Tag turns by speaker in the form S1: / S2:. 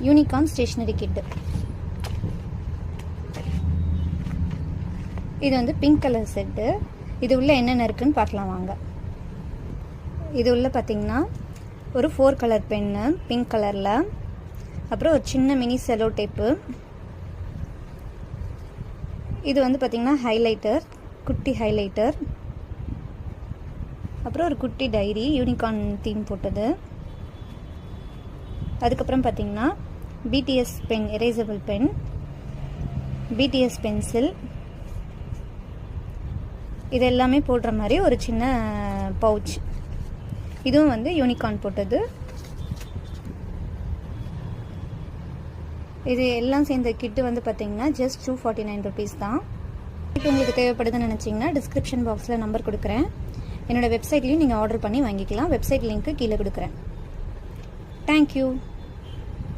S1: Unicorn stationery கிட்டு. இது வந்து pink colour set. இது உள்ள என்னென்ன இருக்குன்னு பார்க்கலாம் வாங்க. இது உள்ள பார்த்தீங்கன்னா ஒரு 4 கலர் பென்னு பிங்க் கலரில், அப்புறம் ஒரு சின்ன மினி செலோ டேப்பு. இது வந்து பார்த்திங்கன்னா ஹைலைட்டர், குட்டி ஹைலைட்டர். அப்புறம் ஒரு குட்டி டைரி யூனிகார்ன் தீம் போட்டது. அதுக்கப்புறம் பார்த்திங்கன்னா BTS pen, erasable pen, BTS pencil. இது எல்லாமே போடுற மாதிரி ஒரு சின்ன பவுச். இதுவும் வந்து யூனிகார்ன் போட்டது. இது எல்லாம் சேர்ந்த கிட்டு வந்து பார்த்தீங்கன்னா ஜஸ்ட் 249 rupees தான். இப்போ உங்களுக்கு தேவைப்படுதுன்னு நினச்சிங்கன்னா டிஸ்கிரிப்ஷன் பாக்ஸில் நம்பர் கொடுக்குறேன். என்னோடய வெப்சைட்லேயும் நீங்கள் ஆர்டர் பண்ணி வாங்கிக்கலாம். வெப்சைட் லிங்க்கு கீழே கொடுக்குறேன். தேங்க்யூ.